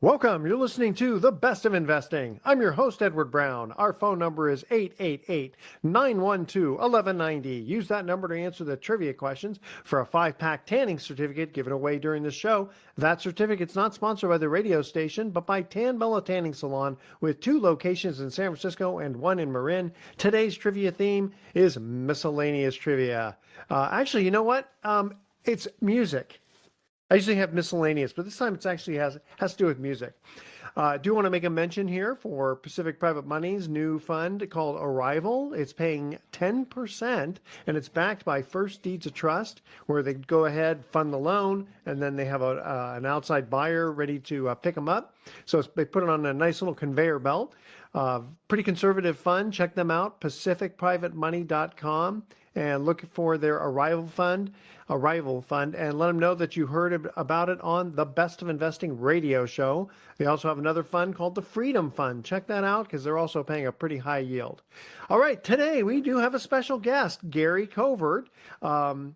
Welcome. You're listening to The Best of Investing. I'm your host, Edward Brown. Our phone number is 888-912-1190. Use that number to answer the trivia questions for a 5-pack tanning certificate given away during the show. That certificate's not sponsored by the radio station, but by Tan Bella Tanning Salon with 2 locations in San Francisco and 1 in Marin. Today's trivia theme is miscellaneous trivia. Actually, you know what? It's music. I usually have miscellaneous, but this time it actually has to do with music. I do want to make a mention here for Pacific Private Money's new fund called Arrival. It's paying 10%, and it's backed by First Deeds of Trust, where they go ahead, fund the loan, and then they have an outside buyer ready to pick them up. So they put it on a nice little conveyor belt. Pretty conservative fund. Check them out, pacificprivatemoney.com, and look for their Arrival Fund, and let them know that you heard about it on the Best of Investing radio show. They also have another fund called the Freedom Fund. Check that out because they're also paying a pretty high yield. All right, today we do have a special guest, Gary Covert. And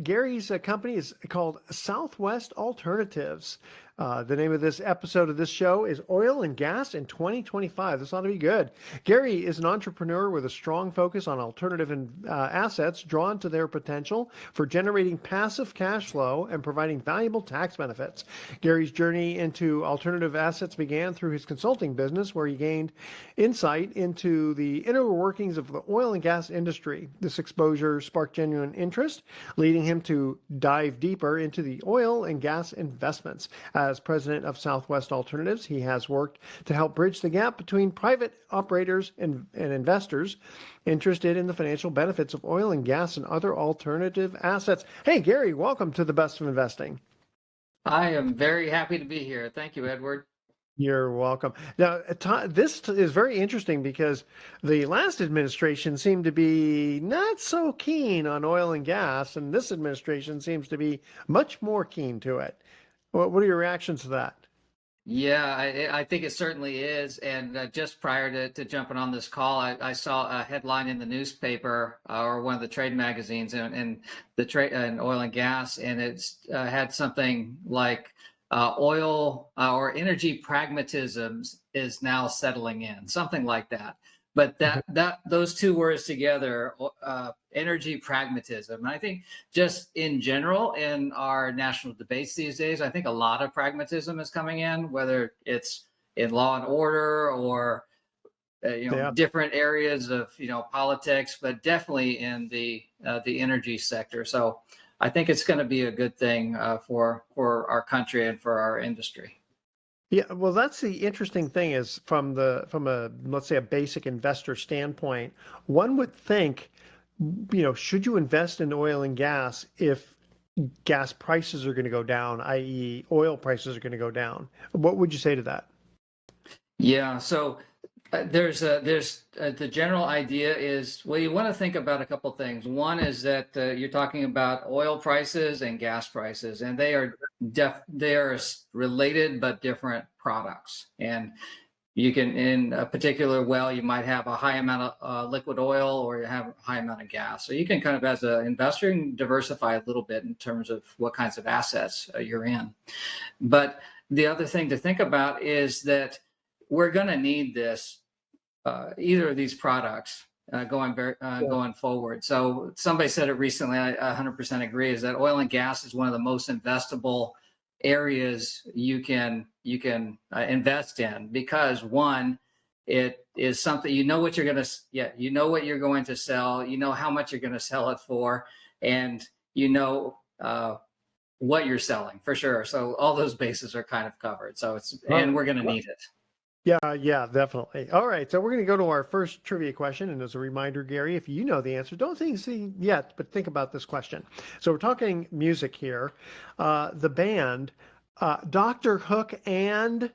Gary's company is called Southwest Alternatives. The name of this episode of this show is Oil and Gas in 2025. This ought to be good. Gary is an entrepreneur with a strong focus on alternative assets drawn to their potential for generating passive cash flow and providing valuable tax benefits. Gary's journey into alternative assets began through his consulting business, where he gained insight into the inner workings of the oil and gas industry. This exposure sparked genuine interest, leading him to dive deeper into the oil and gas investments. As president of Southwest Alternatives, he has worked to help bridge the gap between private operators and investors interested in the financial benefits of oil and gas and other alternative assets. Hey, Gary, welcome to the Best of Investing. I am very happy to be here. Thank you, Edward. You're welcome. Now, this is very interesting because the last administration seemed to be not so keen on oil and gas, and this administration seems to be much more keen to it. What are your reactions to that? Yeah, I think it certainly is. And just prior to jumping on this call, I saw a headline in the newspaper or one of the trade magazines and the trade and oil and gas, and it's had something like oil or energy pragmatism is now settling in, something like that. But that those two words together, energy pragmatism. And I think just in general in our national debates these days, I think a lot of pragmatism is coming in, whether it's in law and order or different areas of politics, but definitely in the energy sector. So I think it's going to be a good thing for our country and for our industry. Yeah, well, that's the interesting thing is from a let's say a basic investor standpoint, one would think, should you invest in oil and gas if gas prices are going to go down, i.e., oil prices are going to go down? What would you say to that? Yeah, so there's the general idea is, well, you want to think about a couple things. One is that you're talking about oil prices and gas prices, and they are related but different products. And you can, in a particular well, you might have a high amount of liquid oil or you have a high amount of gas. So you can kind of, as an investor, diversify a little bit in terms of what kinds of assets you're in. But the other thing to think about is that we're going to need this, either of these products going forward. So somebody said it recently, I 100% agree, is that oil and gas is one of the most investable areas you can invest in, because one, it is something you know what you're going to sell, you know how much you're going to sell it for, and what you're selling for sure. So all those bases are kind of covered. So and we're going to need it. Yeah, definitely. All right, so we're going to go to our first trivia question. And as a reminder, Gary, if you know the answer, don't think yet, but think about this question. So we're talking music here. The band, Dr. Hook, and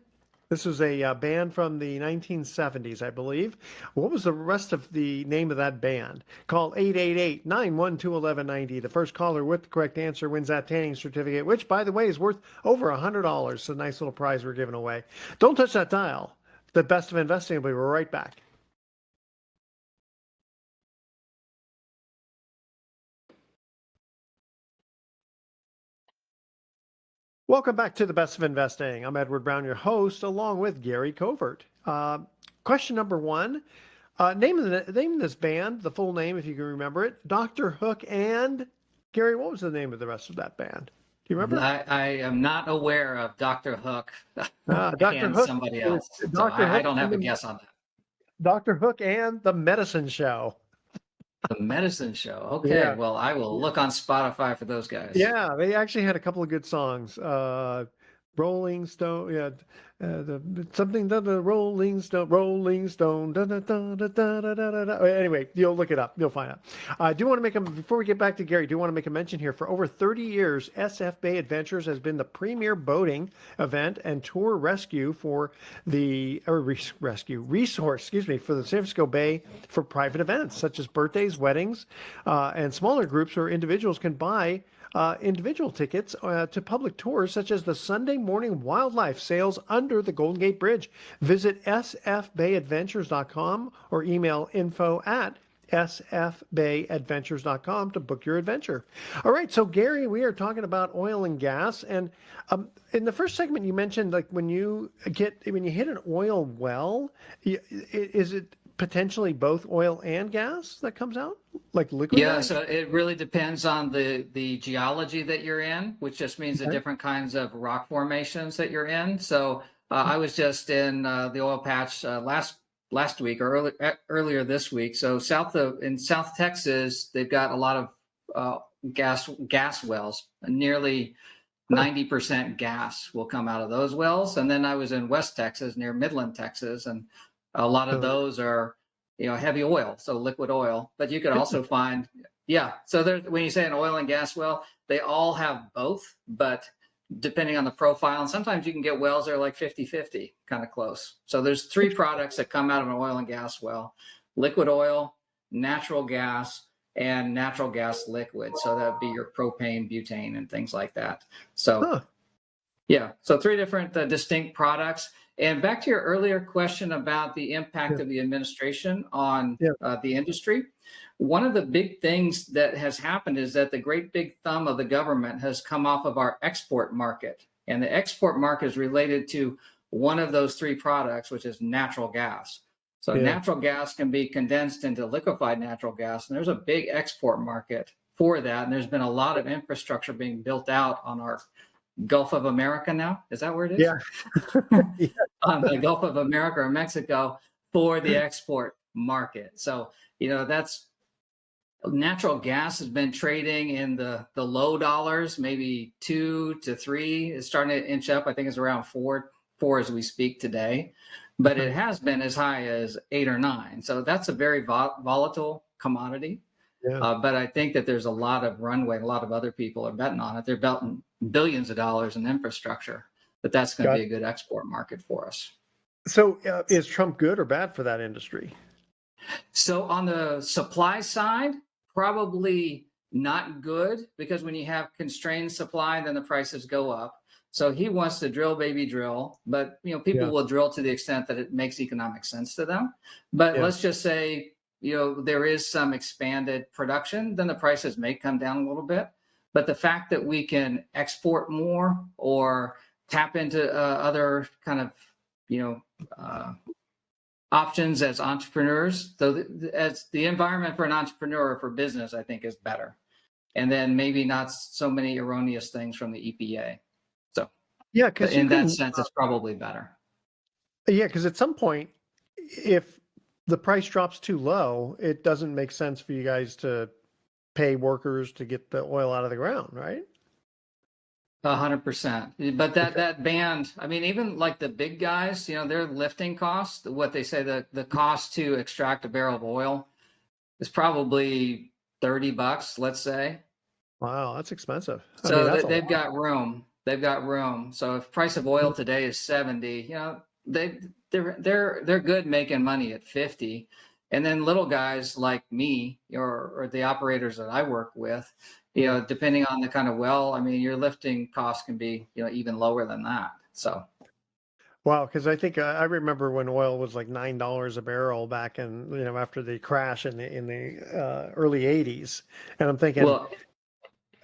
this was a band from the 1970s, I believe. What was the rest of the name of that band? Call 888-912-1190. The first caller with the correct answer wins that tanning certificate, which, by the way, is worth over $100. It's a nice little prize we're giving away. Don't touch that dial. The Best of Investing will be right back. Welcome back to the Best of Investing. I'm Edward Brown, your host, along with Gary Covert. Question number one. Name this band, the full name if you can remember it. Dr. Hook and Gary, what was the name of the rest of that band? Do you remember? I am not aware of Dr. Hook Dr. and Hook somebody is else. So Dr. I Hook don't and have a guess on that. Dr. Hook and the Medicine Show. The Medicine Show. Okay. Yeah. Well, I will look on Spotify for those guys. Yeah, they actually had a couple of good songs. Rolling Stone, yeah, something the Rolling Stone. Da, da, da, da, da, da, da, da. Anyway, you'll look it up. You'll find out. I do want to make a before we get back to Gary. Do want to make a mention here. For over 30 years, SF Bay Adventures has been the premier boating event and tour rescue for the resource. Excuse me, for the San Francisco Bay for private events such as birthdays, weddings, and smaller groups or individuals can buy individual tickets to public tours such as the Sunday morning wildlife sales under the Golden Gate Bridge. Visit sfbayadventures.com or email info@sfbayadventures.com to book your adventure. All right, so Gary, we are talking about oil and gas, and in the first segment you mentioned like when you hit an oil well, is it potentially both oil and gas that comes out, like liquid Yeah, gas? so it really depends on the geology that you're in, which just means the Okay. different kinds of rock formations that you're in. So I was just in the oil patch last week or earlier this week. So in South Texas, they've got a lot of gas wells. Nearly 90% gas will come out of those wells. And then I was in West Texas, near Midland, Texas, and a lot of those are, heavy oil, so liquid oil. But you could also find, yeah. So when you say an oil and gas well, they all have both, but depending on the profile, and sometimes you can get wells that are like 50-50, kind of close. So there's three products that come out of an oil and gas well: liquid oil, natural gas, and natural gas liquid. So that'd be your propane, butane, and things like that. So Huh. yeah, so three different distinct products. And back to your earlier question about the impact Yeah. of the administration on Yeah. the industry, one of the big things that has happened is that the great big thumb of the government has come off of our export market. And the export market is related to one of those three products, which is natural gas. So Yeah. natural gas can be condensed into liquefied natural gas, and there's a big export market for that. And there's been a lot of infrastructure being built out on our Gulf of America now. Is that where it is? Yeah. Yeah. On the Gulf of America or Mexico for the export market. So, that's natural gas has been trading in the low dollars, maybe 2 to 3. It's starting to inch up. I think it's around four as we speak today, but it has been as high as 8 or 9. So that's a very volatile commodity. Yeah. But I think that there's a lot of runway. A lot of other people are betting on it. They're betting billions of dollars in infrastructure, but that's going to be a good export market for us. So is Trump good or bad for that industry? So on the supply side, probably not good, because when you have constrained supply, then the prices go up. So he wants to drill, baby, drill, but people will drill to the extent that it makes economic sense to them. But let's just say there is some expanded production, then the prices may come down a little bit. But the fact that we can export more or tap into other kind of options as entrepreneurs, so as the environment for an entrepreneur or for business, I think is better. And then maybe not so many erroneous things from the EPA. So yeah, because in that sense, it's probably better. Yeah, because at some point, if the price drops too low, it doesn't make sense for you guys to pay workers to get the oil out of the ground, right? 100%. But that band, I mean, even like the big guys, their lifting costs, what they say the cost to extract a barrel of oil is probably $30, let's say. Wow, that's expensive. So that's they've got room. They've got room. So if price of oil today is 70, they're good making money at 50. And then little guys like me or the operators that I work with, depending on the kind of well, I mean, your lifting cost can be, even lower than that. So. Wow, because I think I remember when oil was like $9 a barrel back in after the crash in the early '80s, and I'm thinking, Well,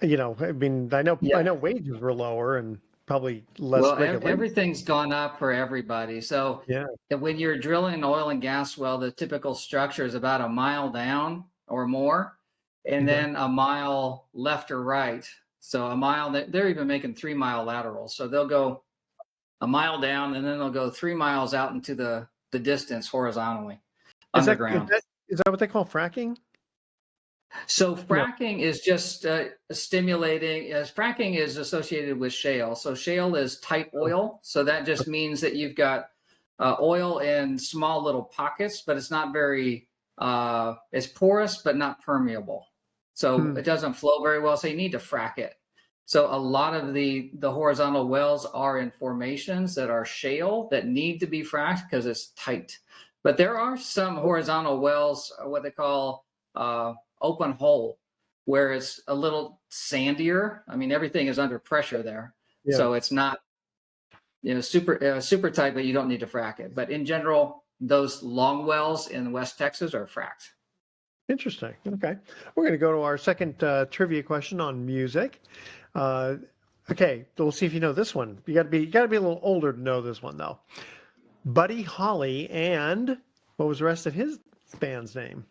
I mean, I know wages were lower, and probably less Well, regulation. everything's gone up for everybody. So Yeah. when you're drilling an oil and gas well, the typical structure is about a mile down or more, and Okay. then a mile left or right. So a mile, they're even making 3 mile laterals. So they'll go a mile down and then they'll go 3 miles out into the distance horizontally Is that is underground. that is that what they call fracking? So No. fracking is just stimulating, as fracking is associated with shale. So shale is tight Oh, oil. So that just means that you've got oil in small little pockets, but it's not very, it's porous, but not permeable. So hmm. it doesn't flow very well. So you need to frack it. So a lot of the horizontal wells are in formations that are shale that need to be fracked because it's tight. But there are some horizontal wells, what they call open hole, where it's a little sandier. I mean, everything is under pressure there, Yeah. so it's not super tight, but you don't need to frack it. But in general, those long wells in West Texas are fracked. Interesting. Okay. We're going to go to our second trivia question on music. Uh, okay, we'll see if you know this one. You got to be a little older to know this one though. Buddy Holly and what was the rest of his band's name?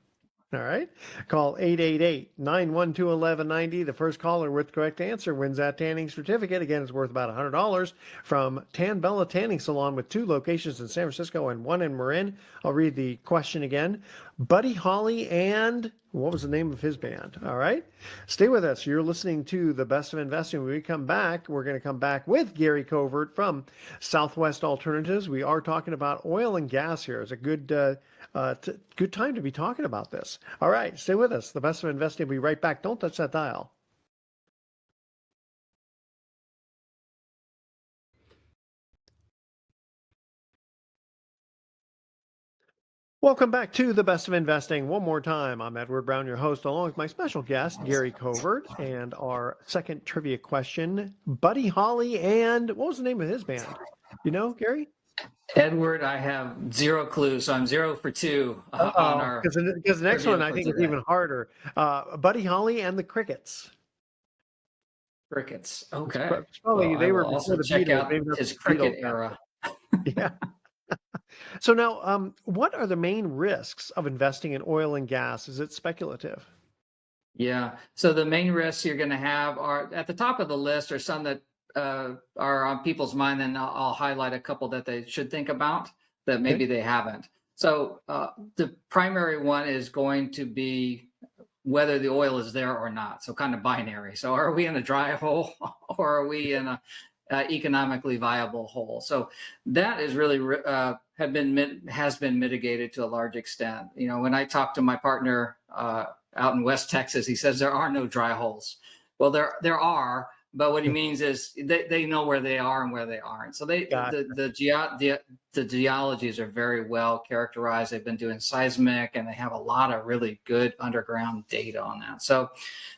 All right. Call 888-912-1190. The first caller with the correct answer wins that tanning certificate. Again, it's worth about $100 from Tan Bella Tanning Salon with 2 locations in San Francisco and 1 in Marin. I'll read the question again. Buddy Holly and what was the name of his band? All right. Stay with us. You're listening to The Best of Investing. When we come back, we're going to come back with Gary Covert from Southwest Alternatives. We are talking about oil and gas here. It's a good time to be talking about this. All right, stay with us. The Best of Investing will be right back. Don't touch that dial. Welcome back to The Best of Investing. One more time, I'm Edward Brown, your host, along with my special guest, Gary Covert, and our second trivia question, Buddy Holly, and what was the name of his band? You know, Gary? Edward, I have zero clue, so I'm 0 for 2 on Oh, our because the next one trivia I for think is today. even harder. Buddy Holly and the Crickets. Crickets. It's, Okay. it's Well, probably I they will were before also the check Beatles. out Maybe that's his what the cricket Beatles got. era. Yeah. So now, what are the main risks of investing in oil and gas? Is it speculative? Yeah. So the main risks you're going to have are at the top of the list are some that are on people's mind. And I'll highlight a couple that they should think about that Okay. maybe they haven't. So the primary one is going to be whether the oil is there or not. So kind of binary. So are we in a dry hole or are we in a economically viable hole? So that is really has been mitigated to a large extent. You know, when I talk to my partner out in West Texas, he says there are no dry holes. Well, there are, but what he means is they know where they are and where they aren't. So Got the geologies are very well characterized. They've been doing seismic and they have a lot of really good underground data on that. So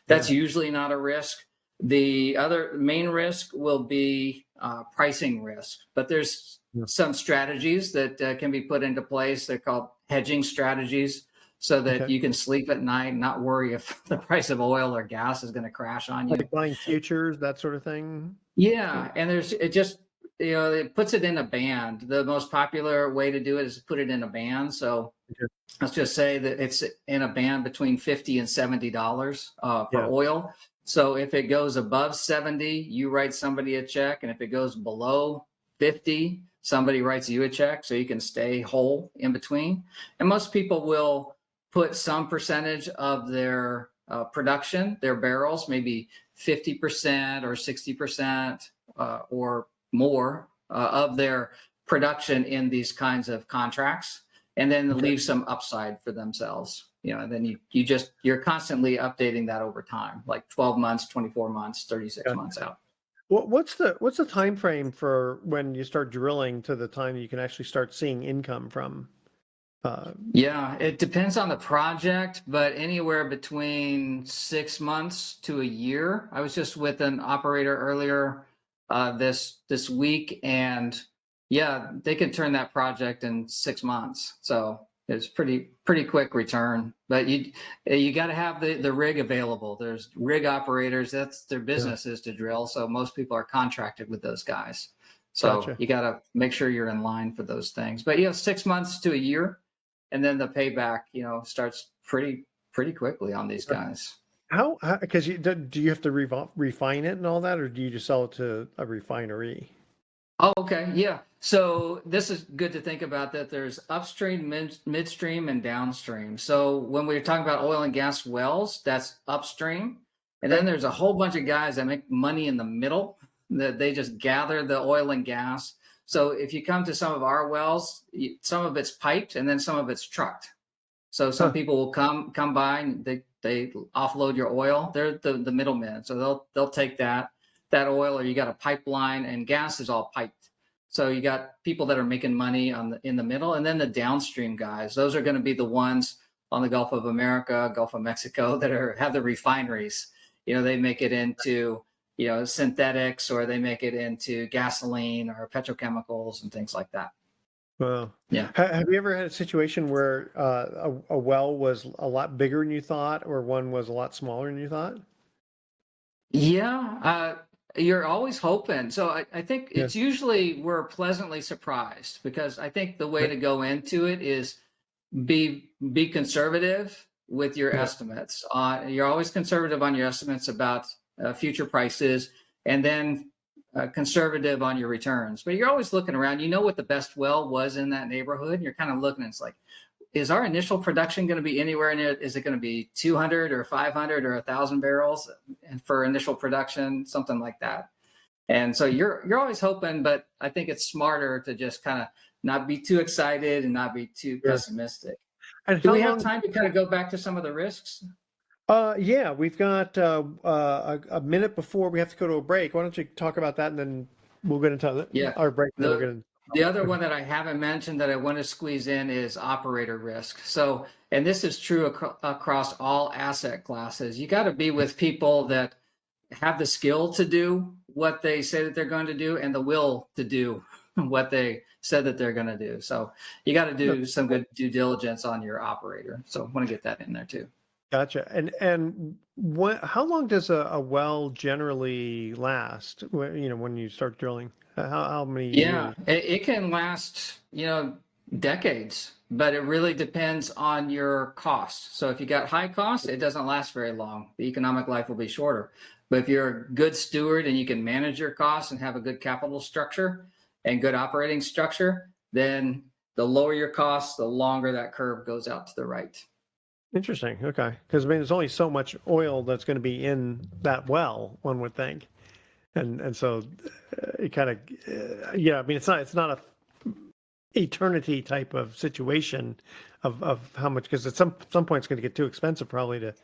that's yeah. usually not a risk. The other main risk will be pricing risk, but there's Yeah. some strategies that can be put into place. They're called hedging strategies, so that Okay. you can sleep at night and not worry if the price of oil or gas is going to crash on you. Like buying futures, that sort of thing. Yeah, and it just it puts it in a band. The most popular way to do it is to put it in a band. So Okay. let's just say that it's in a band between $50 and $70 for Yeah. oil. So if it goes above 70, you write somebody a check, and if it goes below 50, somebody writes you a check, so you can stay whole in between. And most people will put some percentage of their production, their barrels, maybe 50% or 60% or more of their production in these kinds of contracts, and then Okay. leave some upside for themselves. You know, and then you're constantly updating that over time, like 12 months, 24 months, 36 Gotcha. months out. What's the time frame for when you start drilling to the time you can actually start seeing income from? Uh, Yeah, it depends on the project, but anywhere between 6 months to a year. I was just with an operator earlier this week, and yeah, they can turn that project in 6 months. So It's pretty quick return, but you got to have the rig available. There's rig operators. That's their business is to drill. So most people are contracted with those guys. So Gotcha. you got to make sure you're in line for those things. But 6 months to a year, and then the payback, starts pretty quickly on these guys. How because do you have to refine it and all that, or do you just sell it to a refinery? Oh, okay. Yeah. So this is good to think about that there's upstream, midstream, and downstream. So when we're talking about oil and gas wells, that's upstream. And then there's a whole bunch of guys that make money in the middle that they just gather the oil and gas. So if you come to some of our wells, some of it's piped and then some of it's trucked. So some people will come by and they offload your oil. They're the middlemen. So they'll take that oil, or you got a pipeline, and gas is all piped. So you got people that are making money in the middle, and then the downstream guys. Those are going to be the ones on the Gulf of America, Gulf of Mexico that have the refineries. They make it into synthetics, or they make it into gasoline or petrochemicals and things like that. Well, yeah. Have you ever had a situation where a well was a lot bigger than you thought, or one was a lot smaller than you thought? Yeah, you're always hoping. So I think it's usually we're pleasantly surprised, because I think the way to go into it is be conservative with your estimates. You're always conservative on your estimates about future prices, and then conservative on your returns. But you're always looking around. You know what the best well was in that neighborhood. You're kind of looking, and it's like, is our initial production going to be anywhere near? Is it going to be 200 or 500 or 1,000 barrels for initial production, something like that? And so you're always hoping, but I think it's smarter to just kind of not be too excited and not be too pessimistic. And Do we have time to kind of go back to some of the risks? Yeah, we've got a minute before we have to go to a break. Why don't you talk about that, and then we'll get into our break. The other one that I haven't mentioned that I want to squeeze in is operator risk. So, and this is true across all asset classes. You got to be with people that have the skill to do what they say that they're going to do, and the will to do what they said that they're going to do. So you got to do some good due diligence on your operator. So I want to get that in there too. Gotcha. And how long does a well generally last? When you start drilling, how many years? It can last decades, but it really depends on your cost. So if you got high costs, it doesn't last very long. The economic life will be shorter. But if you're a good steward and you can manage your costs and have a good capital structure and good operating structure, then the lower your costs, the longer that curve goes out to the right. Interesting. Okay. Because there's only so much oil that's going to be in that well, one would think. And so it kind of, it's not a eternity type of situation of how much, because at some point it's going to get too expensive probably to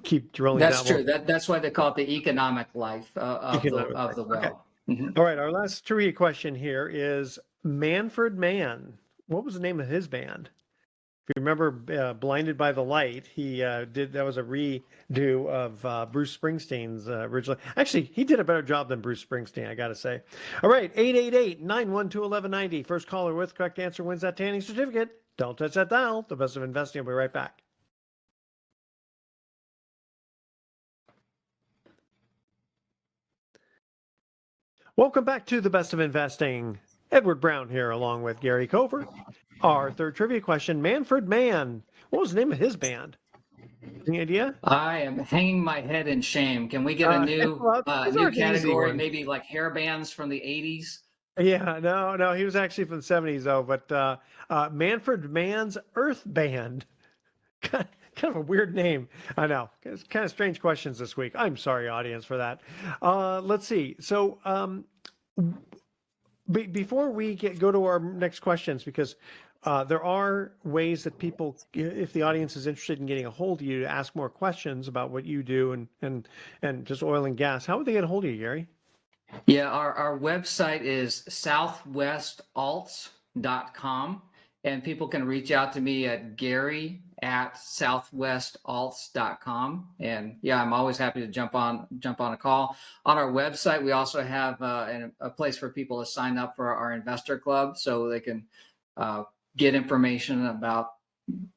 keep drilling. That's true. That's why they call it the economic life of the well. Okay. Mm-hmm. All right. Our last trivia question here is Manfred Mann. What was the name of his band? If you remember Blinded by the Light, he that was a redo of Bruce Springsteen's originally. Actually, he did a better job than Bruce Springsteen, I got to say. All right, 888-912-1190. First caller with correct answer wins that tanning certificate. Don't touch that dial. The Best of Investing will be right back. Welcome back to The Best of Investing. Edward Brown here along with Gary Covert. Our third trivia question, Manfred Mann. What was the name of his band? Any idea? I am hanging my head in shame. Can we get a new category, maybe like hair bands from the 80s? Yeah, no, he was actually from the 70s though, but Manfred Mann's Earth Band. Kind of a weird name. I know. It's kind of strange questions this week. I'm sorry, audience, for that. Let's see. So before we go to our next questions, because there are ways that people, if the audience is interested in getting a hold of you to ask more questions about what you do and just oil and gas, how would they get a hold of you, Gary? Yeah, our website is southwestalts.com, and people can reach out to me at gary@southwestalts.com. And yeah, I'm always happy to jump on a call. On our website, we also have a place for people to sign up for our investor club, so they can get information about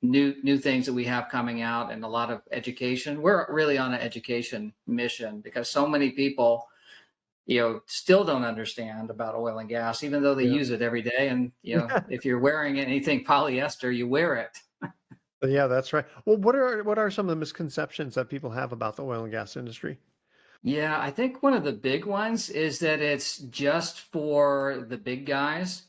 new things that we have coming out, and a lot of education. We're really on an education mission because so many people, still don't understand about oil and gas, even though they Yeah. use it every day. And, if you're wearing anything polyester, you wear it. Yeah, that's right. Well, what are some of the misconceptions that people have about the oil and gas industry? Yeah, I think one of the big ones is that it's just for the big guys,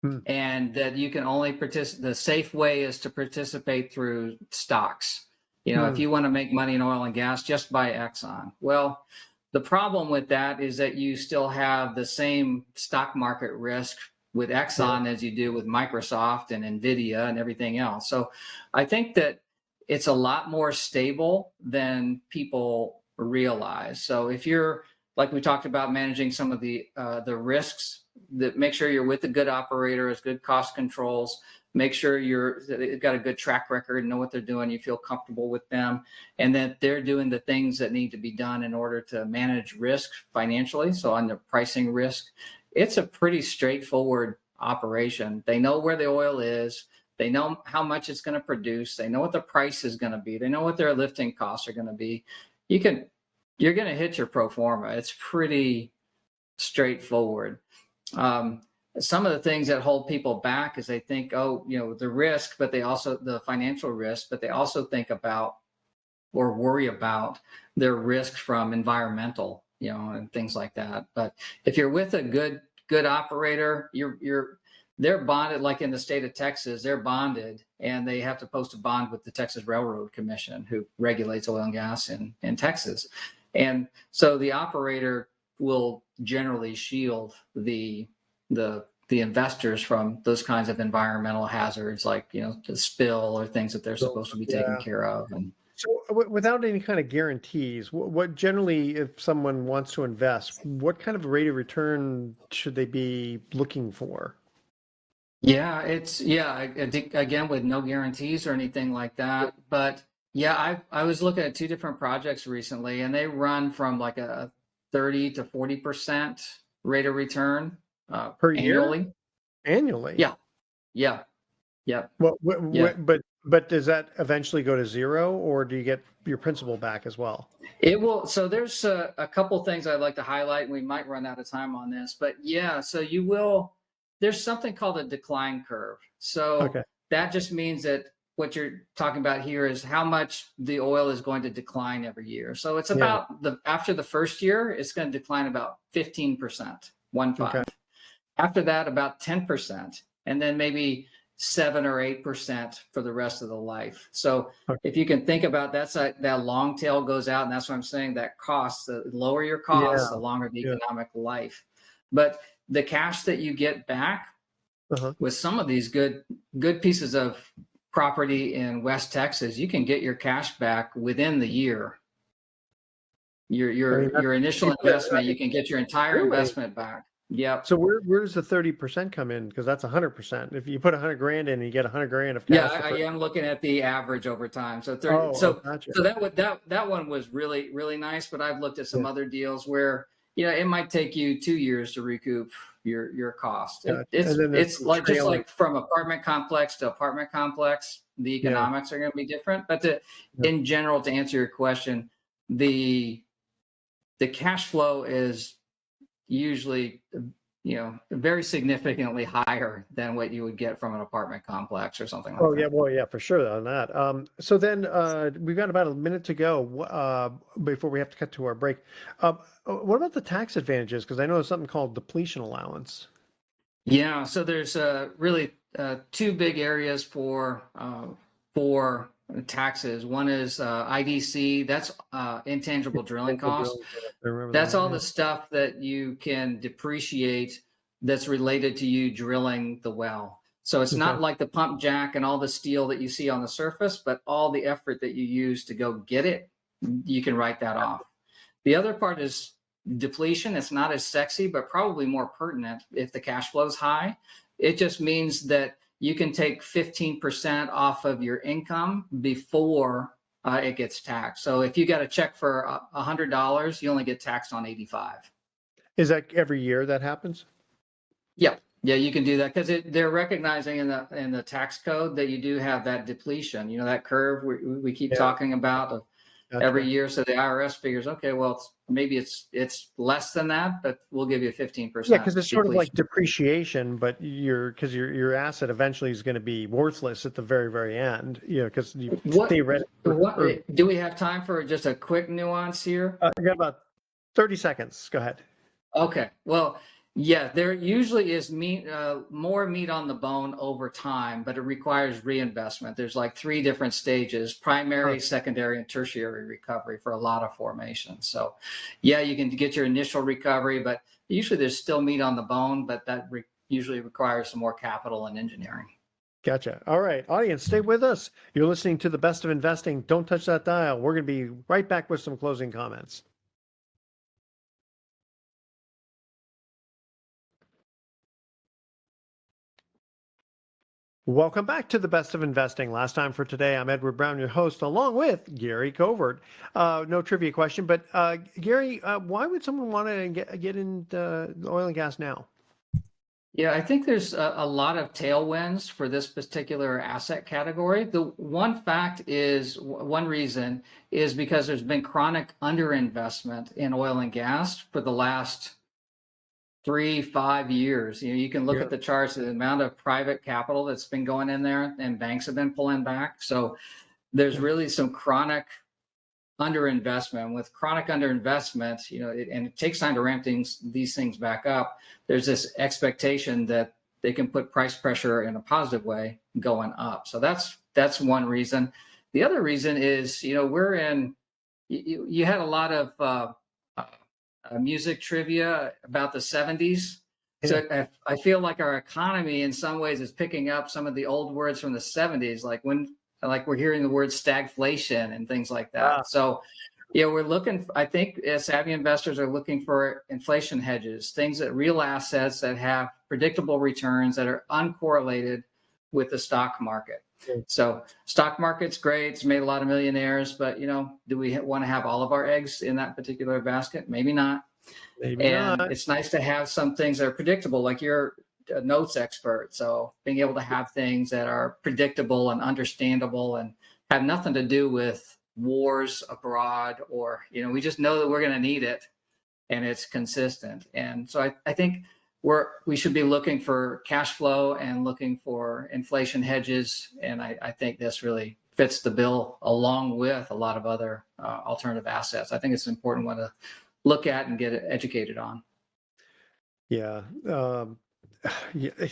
Hmm. and that you can only participate. The safe way is to participate through stocks. If Hmm. you want to make money in oil and gas, just buy Exxon. Well, the problem with that is that you still have the same stock market risk with Yeah. Exxon as you do with Microsoft and Nvidia and everything else. So I think that it's a lot more stable than people realize. So if you're, like we talked about, managing some of the risks, that make sure you're with a good operator, has good cost controls, make sure they've got a good track record, know what they're doing, you feel comfortable with them, and that they're doing the things that need to be done in order to manage risk financially. So on the pricing risk, it's a pretty straightforward operation. They know where the oil is. They know how much it's going to produce. They know what the price is going to be. They know what their lifting costs are going to be. You're going to hit your pro forma. It's pretty straightforward. Um, some of the things that hold people back is they think, oh, the risk, but they also the financial risk, but they also think about or worry about their risk from environmental, and things like that. But if you're with a good operator, they're bonded, like in the state of Texas, they're bonded, and they have to post a bond with the Texas Railroad Commission, who regulates oil and gas in Texas. And so the operator will generally shield the investors from those kinds of environmental hazards, like the spill or things that they're So, supposed to be taking yeah. care of. And So, without any kind of guarantees, what generally, if someone wants to invest, what kind of rate of return should they be looking for? yeah, again, with no guarantees or anything like that. But yeah, I was looking at two different projects recently, and they run from like a 30 to 40% rate of return Per year? annually. Annually? Yeah, yeah, yeah, Well, yeah. but does that eventually go to zero, or do you get your principal back as well? It will. So there's a couple things I'd like to highlight, and we might run out of time on this, but yeah, so you will, there's something called a decline curve. So Okay. that just means that what you're talking about here is how much the oil is going to decline every year. So it's Yeah. about after the first year, it's going to decline about 15%, Okay. 1.5. After that, about 10%, and then maybe 7 or 8% for the rest of the life. So Okay. if you can think about that long tail goes out, and that's what I'm saying, that costs, the lower your costs, Yeah. the longer the Yeah. economic life. But the cash that you get back Uh-huh. with some of these good pieces of property in West Texas, you can get your cash back within the year. Your I mean, your that's your cheap. initial I investment, mean, you can get your entire really? investment back. Yep. So where does the 30% come in? Because that's 100%. If you put 100 grand in, and you get 100 grand of Yeah, cash the I first. am looking at the average over time. So 30, Oh, so gotcha. so that one was really nice, but I've looked at some Yeah, other deals where, it might take you 2 years to recoup your cost. gotcha. It's And then there's it's some like just trailing. like from apartment complex to apartment complex, the Yeah, economics are going to be different. But yeah, in general, to answer your question, the the cash flow is usually very significantly higher than what you would get from an apartment complex or something like oh yeah, that. well yeah, for sure on that. So then we've got about a minute to go before we have to cut to our break. What about the tax advantages? Because I know there's something called depletion allowance. Yeah, so there's really two big areas for taxes. One is IDC, that's intangible drilling Local costs. drilling, yeah, I remember That's all that. the stuff that you can depreciate that's related to you drilling the well. So it's Yeah. Okay. not like the pump jack and all the steel that you see on the surface, but all the effort that you use to go get it, you can write that off. The other part is depletion. It's not as sexy, but probably more pertinent if the cash flow is high. It just means that you can take 15% off of your income before it gets taxed. So if you got a check for $100, you only get taxed on 85. Is that every year that happens? Yep. Yeah, you can do that because they're recognizing in the tax code that you do have that depletion. You know, that curve we keep Yeah, talking about of every gotcha. year. So the IRS figures, okay, well, maybe it's less than that, but we'll give you Yeah, 15% because it's sort of like depletion. depreciation, but because your asset eventually is going to be worthless at the very, very end. You know, because you theoretically What or do we have time for just a quick nuance here? I got about 30 seconds. Go ahead. Okay. Well, yeah, there usually is more meat on the bone over time, but it requires reinvestment. There's like three different stages: Huh. primary, secondary, and tertiary recovery for a lot of formations. So, yeah, you can get your initial recovery, but usually there's still meat on the bone, but that usually requires some more capital and engineering. Gotcha. All right, audience, stay with us. You're listening to the best of investing. Don't touch that dial. We're going to be right back with some closing comments. Welcome back to the best of investing. Last time for today, I'm Edward Brown, your host, along with Gary Covert. No trivia question, but Gary, why would someone want to get into oil and gas now? Yeah, I think there's a lot of tailwinds for this particular asset category. The one reason is because there's been chronic underinvestment in oil and gas for the last 3, 5 years. You know, you can look Yeah. at the charts, the amount of private capital that's been going in there, and banks have been pulling back. So there's Yeah. really some chronic underinvestment. With chronic underinvestment, you know, and it takes time to ramp these things back up. There's this expectation that they can put price pressure in a positive way going up. So that's one reason. The other reason is, you know, you had a lot of music trivia about the 70s. Yeah. So I feel like our economy in some ways is picking up some of the old words from the 70s, like we're hearing the word stagflation and things like Ah, that. So, yeah, I think savvy investors are looking for inflation hedges, things that real assets that have predictable returns that are uncorrelated with the stock market. yeah. So stock market's great. It's made a lot of millionaires, but you know, do we want to have all of our eggs in that particular basket? Maybe not. Maybe And not. it's nice to have some things that are predictable, like you're a notes expert. So being able to have things that are predictable and understandable and have nothing to do with wars abroad, or, you know, we just know that we're going to need it and it's consistent. And so I think we should be looking for cash flow and looking for inflation hedges. And I think this really fits the bill along with a lot of other alternative assets. I think it's an important one to look at and get educated on. Yeah. Yeah.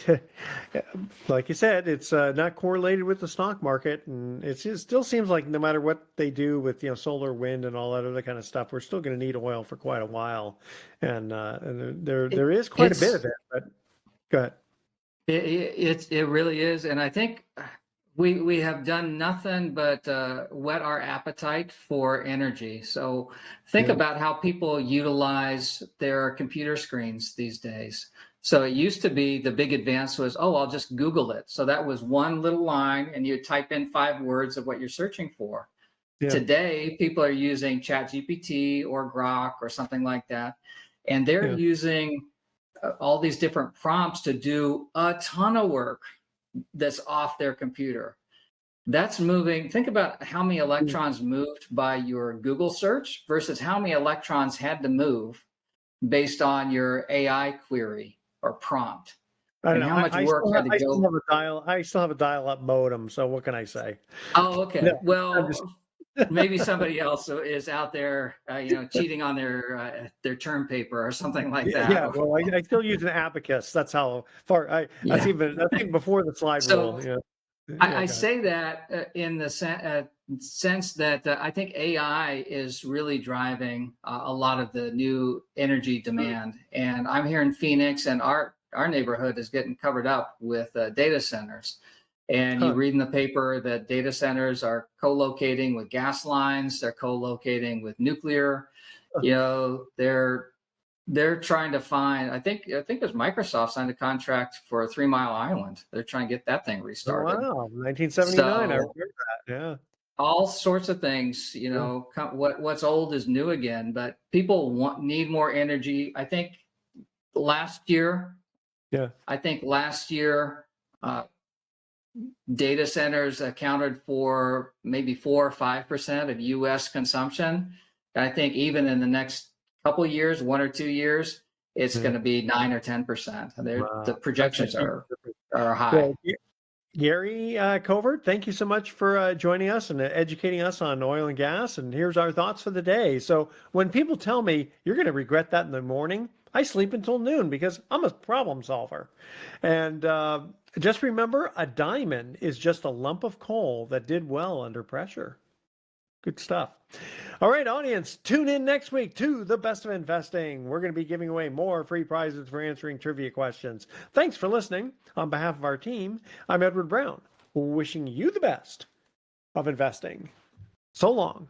Like you said, it's not correlated with the stock market, and it still seems like no matter what they do with solar, wind, and all that other kind of stuff, we're still going to need oil for quite a while, and there is quite a bit It's of it. But go ahead. it really is, and I think we have done nothing but whet our appetite for energy. So think Yeah. about how people utilize their computer screens these days. So it used to be the big advance was, oh, I'll just Google it. So that was one little line, and you type in 5 words of what you're searching for. Yeah. Today, people are using ChatGPT or Grok or something like that, and they're Yeah. using all these different prompts to do a ton of work that's off their computer. That's moving. Think about how many Mm. electrons moved by your Google search versus how many electrons had to move based on your AI query or prompt, I don't and know. how much work had to I still go. have a dial. I still have a dial-up modem. So what can I say? Oh, No, okay. I'm just. Well, maybe somebody else is out there, cheating on their term paper or something like that. Yeah, well, I still use an abacus. That's how far I. Yeah. That's even before the slide So rule. Yeah, yeah. I Go ahead. say that in the sense that I think AI is really driving a lot of the new energy demand. And I'm here in Phoenix, and our neighborhood is getting covered up with data centers. And you Huh. read in the paper that data centers are co-locating with gas lines, they're co-locating with nuclear. Huh. You know, they're trying to find. I think there's Microsoft signed a contract for a 3 Mile Island. They're trying to get that thing Oh, restarted. wow, 1979. I So remember that. Yeah. all sorts of things, Yeah. what's old is new again. But people need more energy. I think last year Yeah. I think last year, data centers accounted for maybe 4 or 5% of U.S. consumption. And I think even in the next couple of years, 1 or 2 years, it's going to be 9 or 10%. The Wow. That's a projections huge are difference. high. Well, Gary Covert, thank you so much for joining us and educating us on oil and gas. And here's our thoughts for the day. So when people tell me you're going to regret that in the morning, I sleep until noon because I'm a problem solver. And just remember, a diamond is just a lump of coal that did well under pressure. Good stuff. All right, audience, tune in next week to The Best of Investing. We're going to be giving away more free prizes for answering trivia questions. Thanks for listening. On behalf of our team, I'm Edward Brown, wishing you the best of investing. So long.